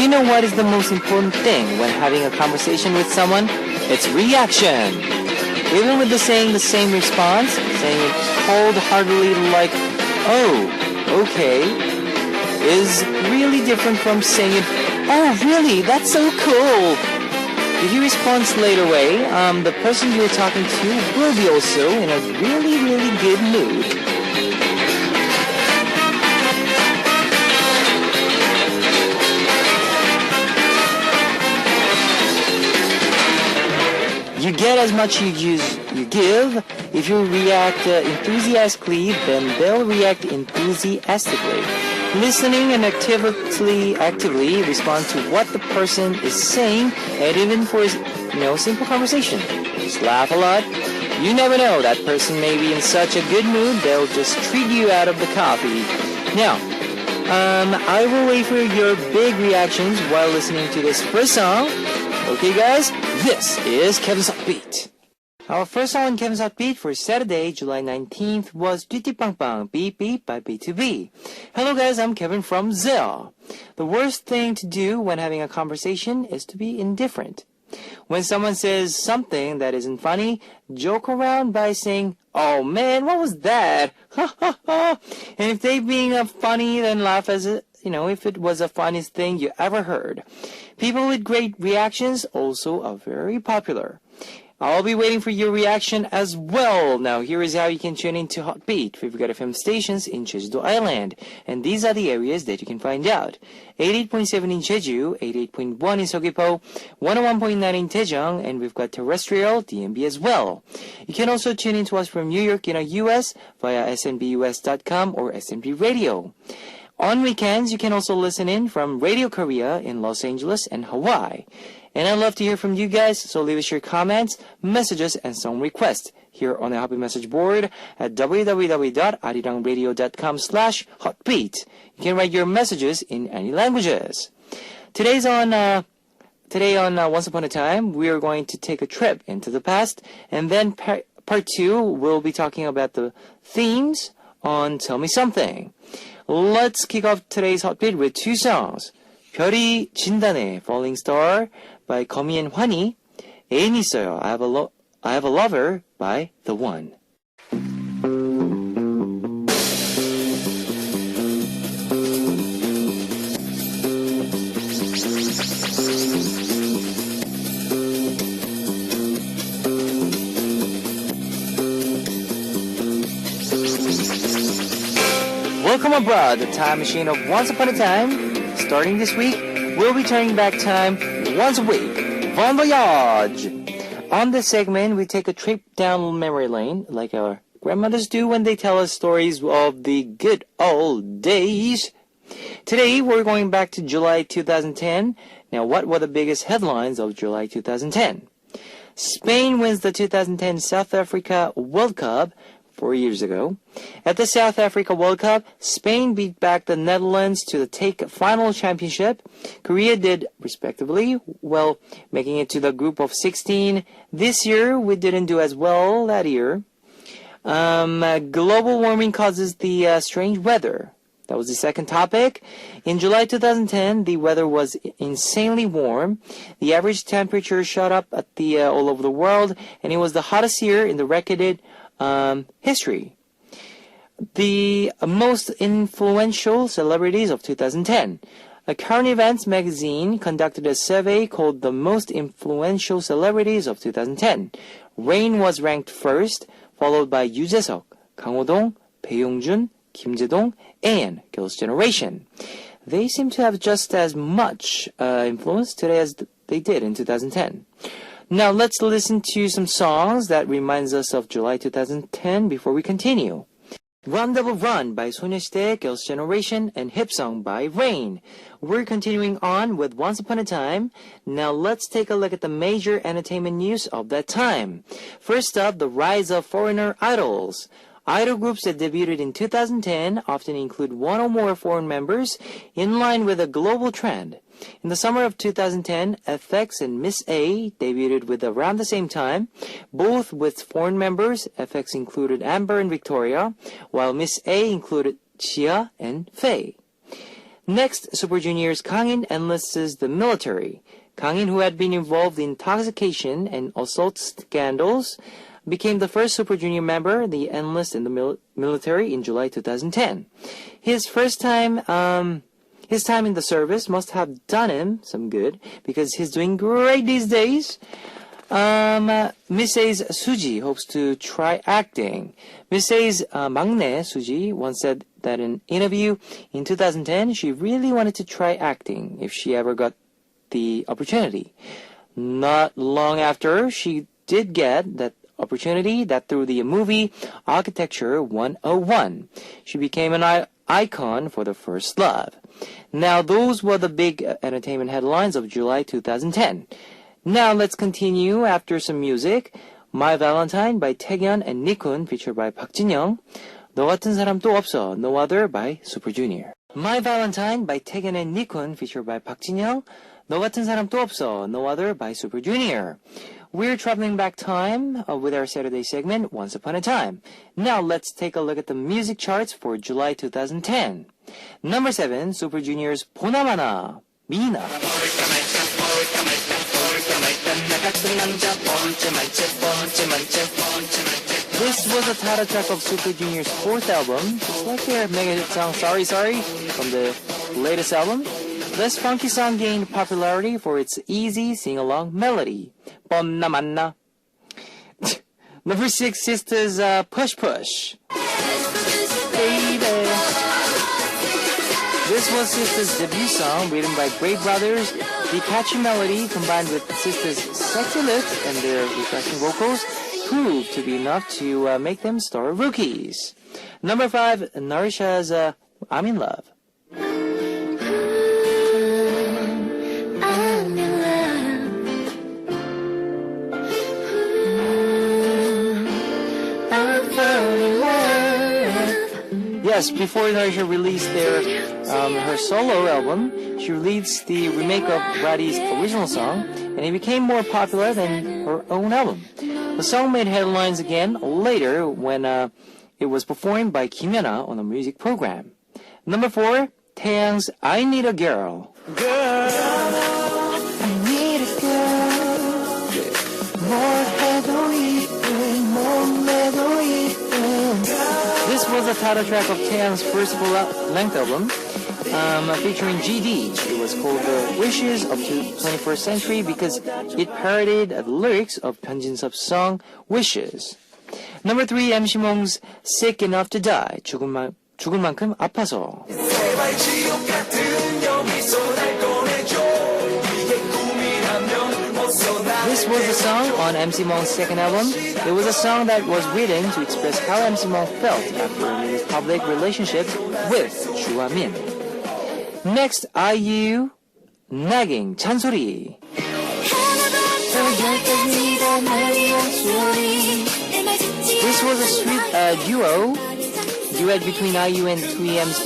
You know what is the most important thing when having a conversation with someone? It's reaction. Even with the same response, saying it cold-heartedly like, oh, okay, is really different from saying it, oh, really, that's so cool. If you respond straight away, the person you're talking to will be also in a really, really good mood. You get as much you give. If you react enthusiastically, then they'll react enthusiastically. Listening and actively respond to what the person is saying, and even for simple conversation. Just laugh a lot. You never know, that person may be in such a good mood, they'll just treat you out of the coffee. Now, I will wait for your big reactions while listening to this first song. Okay guys, this is Kevin's Hot Beat. Our first song on Kevin's Hot Beat for Saturday, July 19th was Pang Beep Beep by B2B. Hello guys, I'm Kevin from Zell. The worst thing to do when having a conversation is to be indifferent. When someone says something that isn't funny, joke around by saying, oh man, what was that? Ha ha ha. And if they being funny, then laugh as if it was the funniest thing you ever heard. People with great reactions also are very popular. I'll be waiting for your reaction as well. Now, here is how you can tune into Hot Beat, favorite FM stations in Jeju-do Island. And these are the areas that you can find out. 88.7 in Jeju, 88.1 in Seogwipo, 101.9 in Daejeong, and we've got terrestrial DMB as well. You can also tune into us from New York in the US via snbus.com or SNB Radio. On weekends, you can also listen in from Radio Korea in Los Angeles and Hawaii. And I'd love to hear from you guys, so leave us your comments, messages, and song requests here on the Happy Message board at www.arirangradio.com/hotbeat. You can write your messages in any languages. Today on Once Upon a Time, we are going to take a trip into the past, and then part 2, we'll be talking about the themes on Tell Me Something. Let's kick off today's Hot Beat with 2 songs. 별이 진다네, Falling Star by 거미 and 환희, 애인 있어요, I have a lover by The One. Welcome abroad, the time machine of Once Upon a Time. Starting this week, we'll be turning back time once a week. Bon voyage! On this segment, we take a trip down memory lane, like our grandmothers do when they tell us stories of the good old days. Today, we're going back to July 2010. Now, what were the biggest headlines of July 2010? Spain wins the 2010 South Africa World Cup 4 years ago. At the South Africa World Cup, Spain beat back the Netherlands to the take final championship. Korea did respectively, well, making it to the group of 16. This year, we didn't do as well that year. Global warming causes the strange weather. That was the second topic. In July 2010, the weather was insanely warm. The average temperature shot up at all over the world, and it was the hottest year in the recorded history. The most influential celebrities of 2010. A Current Events magazine conducted a survey called the most influential celebrities of 2010. Rain was ranked first, followed by 유재석, 강호동, 배용준, 김재동, and Girls' Generation. They seem to have just as much influence today as they did in 2010. Now let's listen to some songs that reminds us of July 2010 before we continue. Run Devil Run by 소녀시대, Girls' Generation, and Hip Song by Rain. We're continuing on with Once Upon a Time. Now let's take a look at the major entertainment news of that time. First up, the rise of foreigner idols. Idol groups that debuted in 2010 often include one or more foreign members, in line with a global trend. In the summer of 2010, FX and Miss A debuted with around the same time, both with foreign members. FX included Amber and Victoria, while Miss A included Chia and Faye. Next, Super Junior's Kangin enlists the military. Kangin, who had been involved in intoxication and assault scandals, became the first Super Junior member to enlist in the military in July 2010. His time in the service must have done him some good because he's doing great these days. Miss A's Suji hopes to try acting. Miss A's 막내 Suji once said that in an interview in 2010 she really wanted to try acting if she ever got the opportunity. Not long after, she did get that opportunity that through the movie Architecture 101. She became an icon for the first love. Now, those were the big entertainment headlines of July 2010. Now, let's continue after some music. My Valentine by Taegyeon and Nikun, featured by Park Jin-young. 너 같은 사람 또 없어, No Other by Super Junior. My Valentine by Taegyeon and Nikun, featured by Park Jin-young. 너 같은 사람 또 없어, No Other by Super Junior. We're traveling back time with our Saturday segment, Once Upon a Time. Now let's take a look at the music charts for July 2010. Number 7, Super Junior's 보나마나, 미나. This was the title track of Super Junior's 4th album, just like their mega hit song Sorry Sorry from the latest album. This funky song gained popularity for its easy sing-along melody. 뻔나 만나. Number 6, Sisters' Push Push. Baby. This was Sisters' debut song written by Brave Brothers. The catchy melody combined with Sisters' sexy looks and their refreshing vocals proved to be enough to make them star rookies. Number 5, Narisha's I'm in Love. Yes, before Narisha released her solo album, she released the remake of Radi's original song, and it became more popular than her own album. The song made headlines again later when it was performed by Kim Yuna on a music program. Number 4, Taeyang's I Need a Girl. Girl, I need a girl. More heavily, more melody. This was the title track of Taeyang's first full-length album, featuring GD. It was called Wishes of the 21st Century because it parodied the lyrics of Hyun Jin-sep's song Wishes. Number 3, MC Mong's Sick Enough to Die, 죽을 만큼 아파서. This was a song on MC Mong's second album. It was a song that was written to express how MC Mong felt after his public relationship with Choo Ah-min. Next, IU, Nagging, 잔소리. This was a sweet duet between IU and 2EM's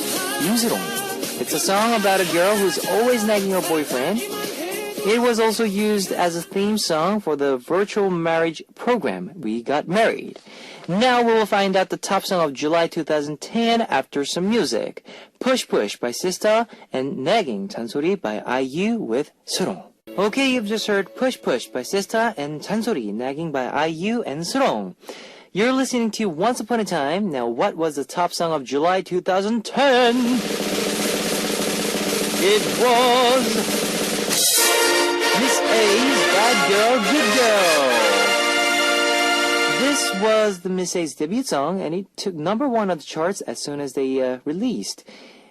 Yoon Se-rong. It's a song about a girl who's always nagging her boyfriend. It was also used as a theme song for the virtual marriage program, We Got Married. Now we will find out the top song of July 2010 after some music. Push Push by Sista and Nagging 잔소리 by IU with Se-rong. Okay, you've just heard Push Push by Sista and 잔소리 Nagging by IU and Se-rong. You're listening to Once Upon a Time. Now, what was the top song of July 2010? It was Miss A's Bad Girl, Good Girl. This was the Miss A's debut song, and it took number 1 on the charts as soon as they released.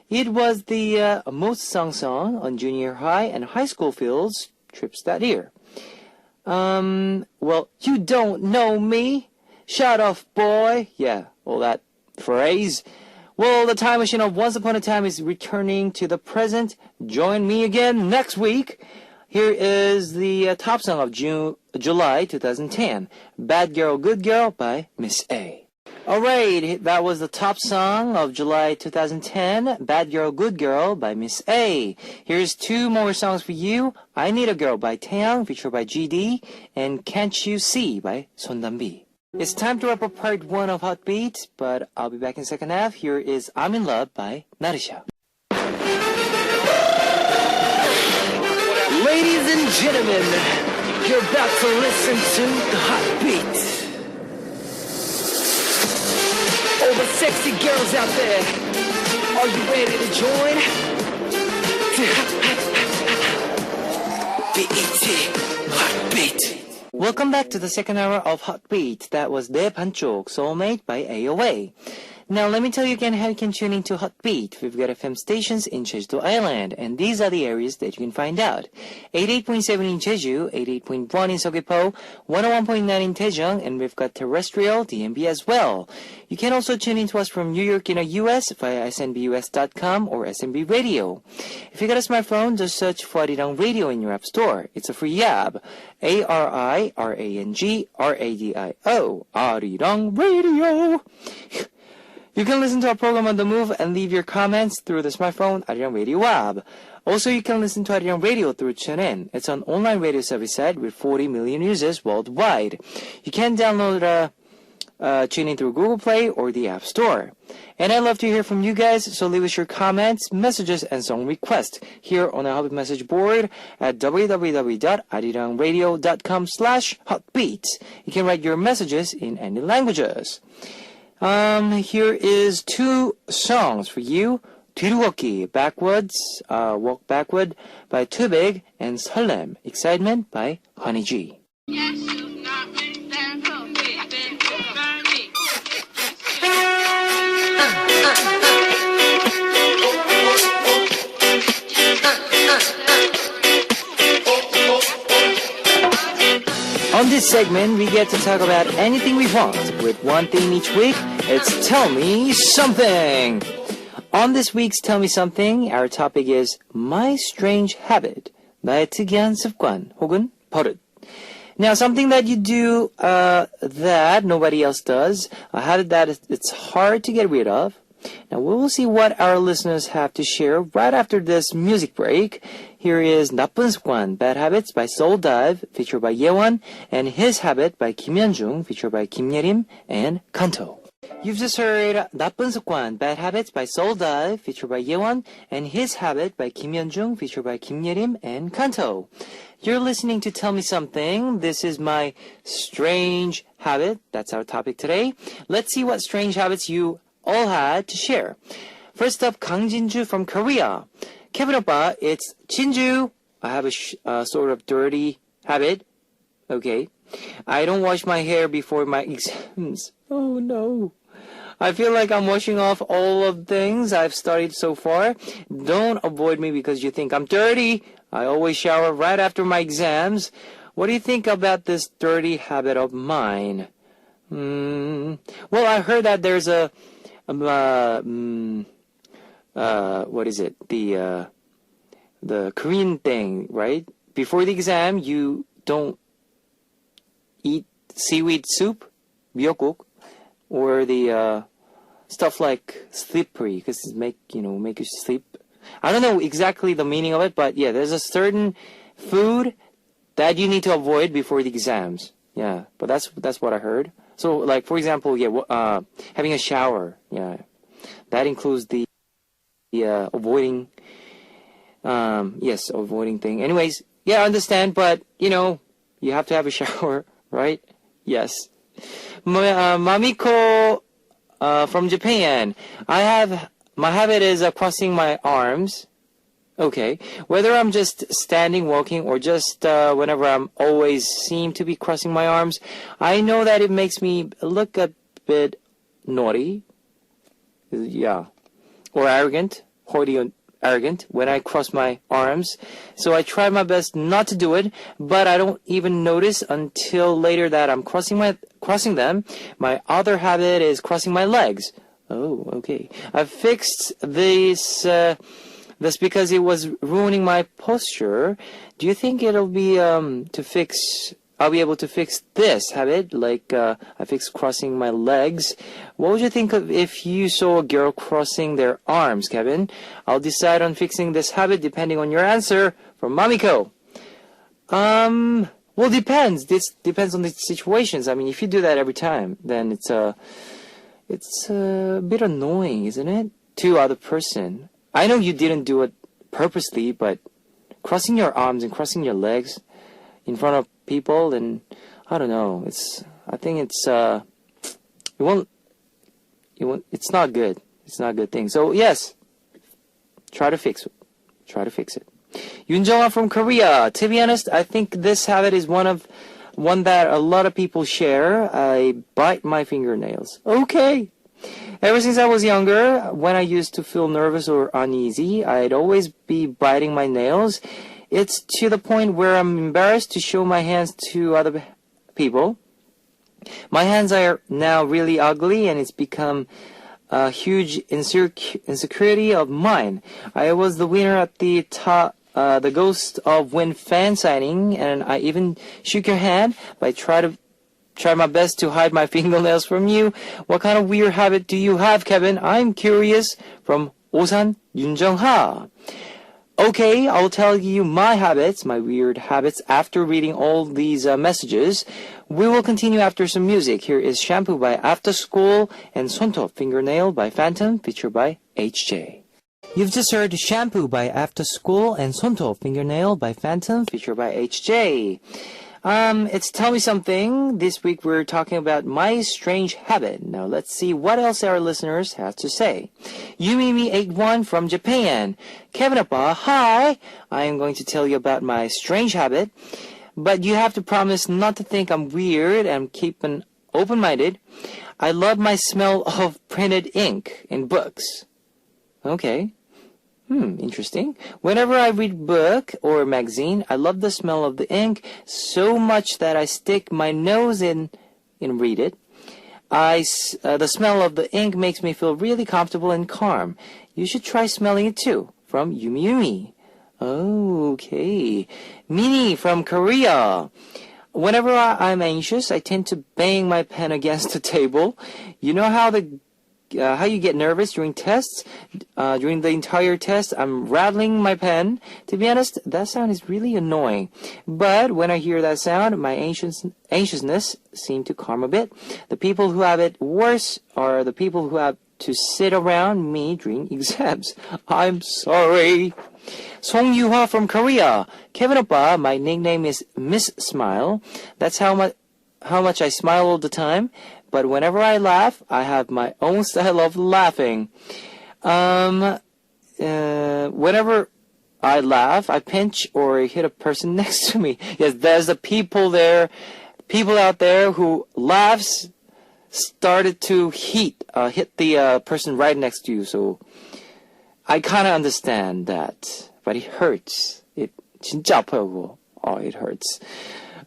It was the most sung song on junior high and high school fields trips that year. Well, you don't know me. Shut off, boy. Yeah, all that phrase. Well, the time machine of Once Upon a Time is returning to the present. Join me again next week. Here is the top song of July 2010, Bad Girl, Good Girl by Miss A. Alright, that was the top song of July 2010, Bad Girl, Good Girl by Miss A. Here's 2 more songs for you, I Need a Girl by Taeyang, featured by GD, and Can't You See by Son Dan-bi. It's time to wrap up part 1 of Hot Beat, but I'll be back in second half. Here is I'm in Love by Narisha. Ladies and gentlemen, you're about to listen to the Hot Beat. All the sexy girls out there, are you ready to join? BET Hot Beat. Welcome back to the second hour of Hot Beat. That was 내 반쪽, Soulmate by AOA. Now let me tell you again how you can tune into Hot Beat. We've got FM stations in Jeju Island, and these are the areas that you can find out. 88.7 in Jeju, 88.1 in Seogwipo, 101.9 in Daejeon, and we've got terrestrial DMB as well. You can also tune into us from New York in the US via snbus.com or SNB Radio. If you got a smartphone, just search for Arirang Radio in your app store. It's a free app. ARIRANG RADIO. Arirang Radio. You can listen to our program on the move and leave your comments through the smartphone Arirang Radio app. Also, you can listen to Arirang Radio through TuneIn. It's an online radio service site with 40 million users worldwide. You can download TuneIn through Google Play or the App Store. And I love to hear from you guys, so leave us your comments, messages, and song requests here on our Hot Beat message board at www.arirangradio.com/hotbeat. You can write your messages in any languages. Here is two songs for you. 뒤로 걷기, Backwards, Walk Backward by Too Big, and 설렘, Excitement by Honey G. On this segment, we get to talk about anything we want with one theme each week. It's Tell Me Something. On this week's Tell Me Something, our topic is My Strange Habit, 나의 특이한 습관 혹은 버릇. Now, something that you do that nobody else does, a habit that it's hard to get rid of. Now, we will see what our listeners have to share right after this music break. Here is 나쁜 습관, Bad Habits by Soul Dive, featured by Yewon, and His Habit by Kim Yeonjung, featured by Kim Yerim and Kanto. You've just heard 나쁜 습관, Bad Habits by Soul Dive, featured by Yewon, and His Habit by Kim Yeonjung, featured by Kim Yerim and Kanto. You're listening to Tell Me Something. This is my strange habit. That's our topic today. Let's see what strange habits you all had to share. First up, Kang Jinju from Korea. Kevin Oppa, it's Jinju. I have a sort of dirty habit. Okay. I don't wash my hair before my exams. Oh no. I feel like I'm washing off all of things I've studied so far. Don't avoid me because you think I'm dirty. I always shower right after my exams. What do you think about this dirty habit of mine? Well, I heard that there's a what is it? The Korean thing, right? Before the exam, you don't eat seaweed soup, 미역국, or the stuff like slippery, because it make you sleep. I don't know exactly the meaning of it, but yeah, there's a certain food that you need to avoid before the exams. Yeah, but that's what I heard. So, like, for example, having a shower, that includes the avoiding, avoiding thing. Anyways, I understand, but, you have to have a shower, right? Yes. Mamiko, from Japan, my habit is crossing my arms. Okay. Whether I'm just standing, walking, or just whenever I'm always seem to be crossing my arms, I know that it makes me look a bit naughty. Yeah. Or arrogant. Haughty, arrogant when I cross my arms. So I try my best not to do it, but I don't even notice until later that I'm crossing them. My other habit is crossing my legs. Oh, okay. I've fixed this. That's because it was ruining my posture. Do you think I'll be able to fix this habit? Like, I fixed crossing my legs. What would you think of if you saw a girl crossing their arms, Kevin? I'll decide on fixing this habit depending on your answer from Mamiko. Well, depends. This depends on the situations. I mean, if you do that every time, then it's a bit annoying, isn't it? To other person. I know you didn't do it purposely, but crossing your arms and crossing your legs in front of people, and I don't know. I think it's not good. It's not a good thing. So yes, try to fix it. Try to fix it. Yunjong from Korea. To be honest, I think this habit is one that a lot of people share. I bite my fingernails. Okay. Ever since I was younger, when I used to feel nervous or uneasy, I'd always be biting my nails. It's to the point where I'm embarrassed to show my hands to other people. My hands are now really ugly, and it's become a huge insecurity of mine. I was the winner at the Ghost of Wind fan signing, and I even shook your hand, but I try my best to hide my fingernails from you. What kind of weird habit do you have, Kevin? I'm curious. From Osan Yunjong-ha. Okay, I'll tell you my weird habits, after reading all these messages. We will continue after some music. Here is Shampoo by After School and Sonto Fingernail by Phantom, featured by HJ. You've just heard Shampoo by After School and Sonto Fingernail by Phantom, featured by HJ. It's Tell Me Something. This week we're talking about my strange habit. Now let's see what else our listeners have to say. Yumimi81 from Japan. Kevin Appa, hi! I am going to tell you about my strange habit, but you have to promise not to think I'm weird and keep an open-minded. I love my smell of printed ink in books. Okay. Interesting. Whenever I read book or magazine, I love the smell of the ink so much that I stick my nose in and read it. The smell of the ink makes me feel really comfortable and calm. You should try smelling it too. From Yumi Yumi. Okay. Mini from Korea. Whenever I'm anxious, I tend to bang my pen against the table. You know how you get nervous during tests? During the entire test, I'm rattling my pen. To be honest, that sound is really annoying. But when I hear that sound, my anxiousness seems to calm a bit. The people who have it worse are the people who have to sit around me during exams. I'm sorry. Song Yuha from Korea. Kevin Oppa, my nickname is Miss Smile. That's how much I smile all the time. But whenever I laugh, I have my own style of laughing. Whenever I laugh, I pinch or hit a person next to me. Yes, there's the people out there who laughs started to hit the person right next to you. So I kind of understand that, but it hurts. It 진짜 아파요. It hurts.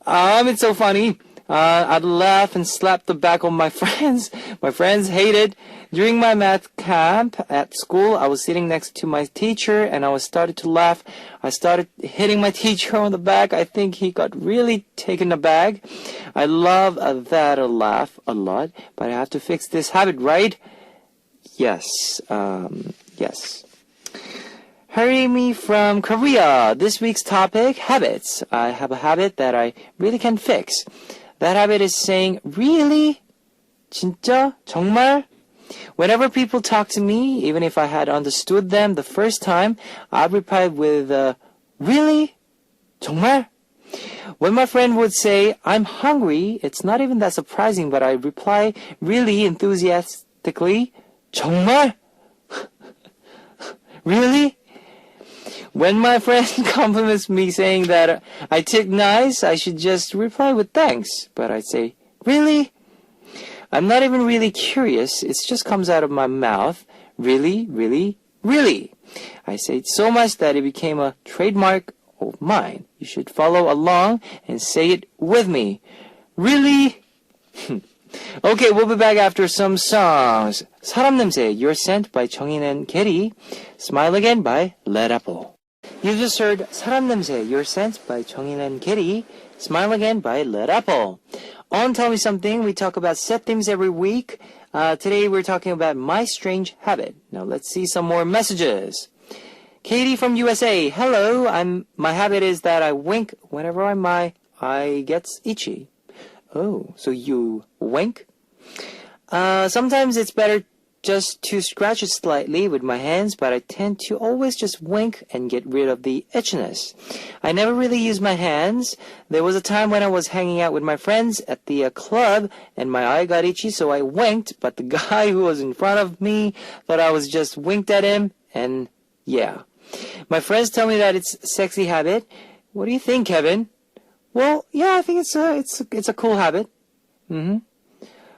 It's so funny. I'd laugh and slap the back of my friends. My friends hate it. During my math camp at school, I was sitting next to my teacher and I started to laugh. I started hitting my teacher on the back. I think he got really taken aback. I love that laugh a lot, but I have to fix this habit, right? Yes. Yes. Harimi from Korea. This week's topic, habits. I have a habit that I really can fix. That habit is saying, really? 진짜? 정말? Whenever people talk to me, even if I had understood them the first time, I'd reply with, really? 정말? When my friend would say, I'm hungry, it's not even that surprising, but I reply really enthusiastically, 정말? Really? When my friend compliments me saying that I tick nice, I should just reply with thanks. But I say, really? I'm not even really curious. It just comes out of my mouth. Really, really, really. I say it so much that it became a trademark of mine. You should follow along and say it with me. Really? Okay, we'll be back after some songs. 사람 냄새, Your Scent by Jongin and Kelly. Smile Again by Led Apple. You just heard 사람 냄새, Your Scent by Jongin and Kelly. Smile Again by Led Apple. On Tell Me Something, we talk about set themes every week. Today we're talking about my strange habit. Now let's see some more messages. Katie from USA. Hello, my habit is that I wink whenever my eye gets itchy. Oh, so you wink? Sometimes it's better just to scratch it slightly with my hands, but I tend to always just wink and get rid of the itchiness. I never really use my hands. There was a time when I was hanging out with my friends at the club and my eye got itchy, so I winked, but the guy who was in front of me thought I was just winked at him, and yeah. My friends tell me that it's a sexy habit. What do you think, Kevin? Well, yeah, I think it's a cool habit.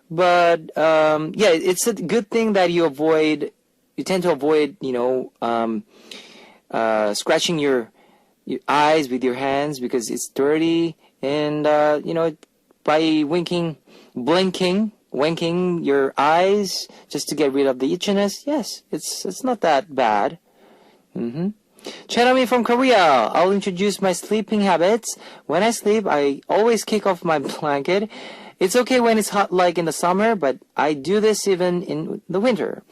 But yeah, it's a good thing that you tend to avoid, scratching your eyes with your hands because it's dirty, and by winking your eyes just to get rid of the itchiness. Yes, it's not that bad. Chanami from Korea. I'll introduce my sleeping habits. When I sleep, I always kick off my blanket. It's okay when it's hot like in the summer, but I do this even in the winter.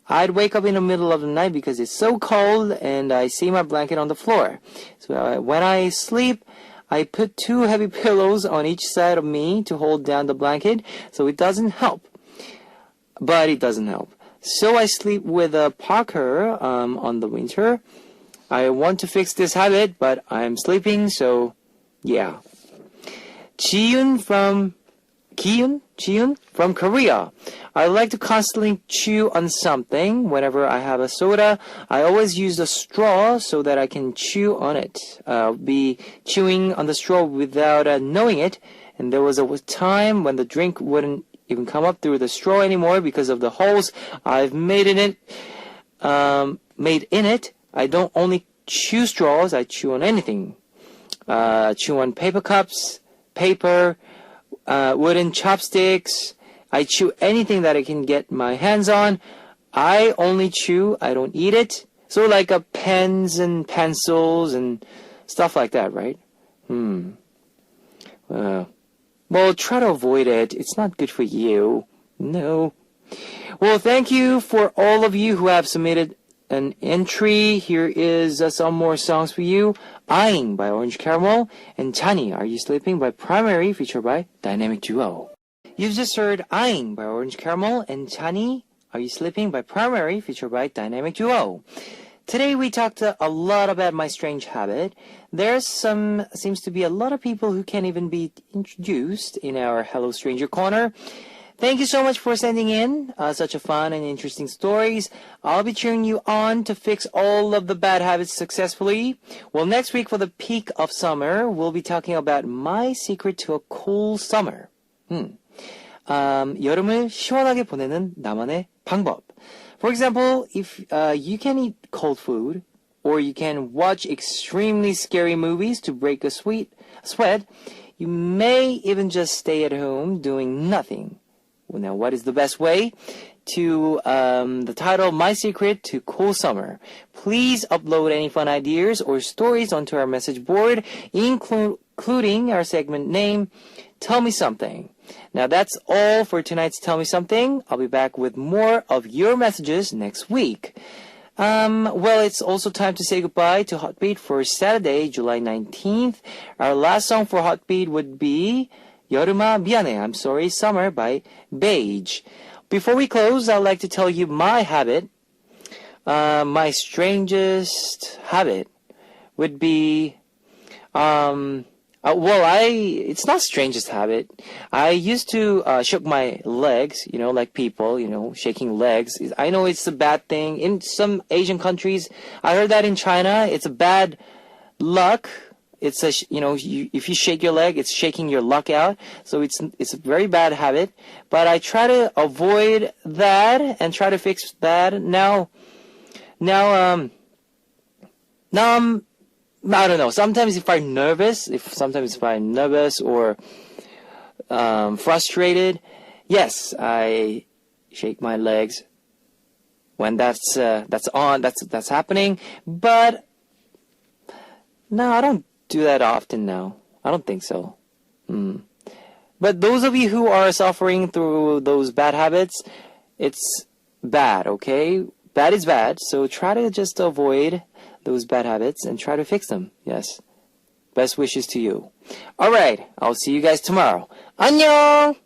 I'd wake up in the middle of the night because it's so cold and I see my blanket on the floor. So when I sleep, I put 2 heavy pillows on each side of me to hold down the blanket, so it doesn't help. But it doesn't help. So I sleep with a parka on the winter. I want to fix this habit, but I'm sleeping, so yeah. Jiyoon from Korea. I like to constantly chew on something. Whenever I have a soda, I always use the straw so that I can chew on it. I'll be chewing on the straw without knowing it. And there was a time when the drink wouldn't even come up through the straw anymore because of the holes I've made in it. I don't only chew straws, I chew on anything. Chew on paper cups, paper, wooden chopsticks. I chew anything that I can get my hands on. I only chew, I don't eat it. So like pens and pencils and stuff like that, right? Well, try to avoid it. It's not good for you. No. Well, thank you for all of you who have submitted an entry. Here is some more songs for you. Eyeing by Orange Caramel and Chani, Are You Sleeping by Primary, featured by Dynamic Duo. You've just heard Eyeing by Orange Caramel and Chani, Are You Sleeping by Primary, featured by Dynamic Duo. Today we talked a lot about my strange habit. Seems to be a lot of people who can't even be introduced in our Hello Stranger Corner. Thank you so much for sending in such a fun and interesting stories. I'll be cheering you on to fix all of the bad habits successfully. Well, next week for the peak of summer, we'll be talking about my secret to a cool summer. 여름을 시원하게 보내는 나만의 방법. For example, if you can eat cold food, or you can watch extremely scary movies to break a sweat, you may even just stay at home doing nothing. Well, now, what is the best way? To the title, My Secret to Cool Summer. Please upload any fun ideas or stories onto our message board, including our segment name, Tell Me Something. Now, that's all for tonight's Tell Me Something. I'll be back with more of your messages next week. Well, it's also time to say goodbye to Heartbeat for Saturday, July 19th. Our last song for Heartbeat would be 여름아 미안해, I'm Sorry, Summer by Beige. Before we close, I'd like to tell you my habit. My strangest habit would be, it's not strangest habit. I used to shake my legs, like people, shaking legs. I know it's a bad thing. In some Asian countries, I heard that in China, it's a bad luck. It's if you shake your leg, it's shaking your luck out. So it's a very bad habit. But I try to avoid that and try to fix that. Now I don't know. Sometimes if I'm nervous or frustrated, yes, I shake my legs when that's happening. But no, I don't do that often now. I don't think so. But those of you who are suffering through those bad habits, it's bad, okay? Bad is bad, so try to just avoid those bad habits and try to fix them. Yes. Best wishes to you. Alright, I'll see you guys tomorrow. 안녕!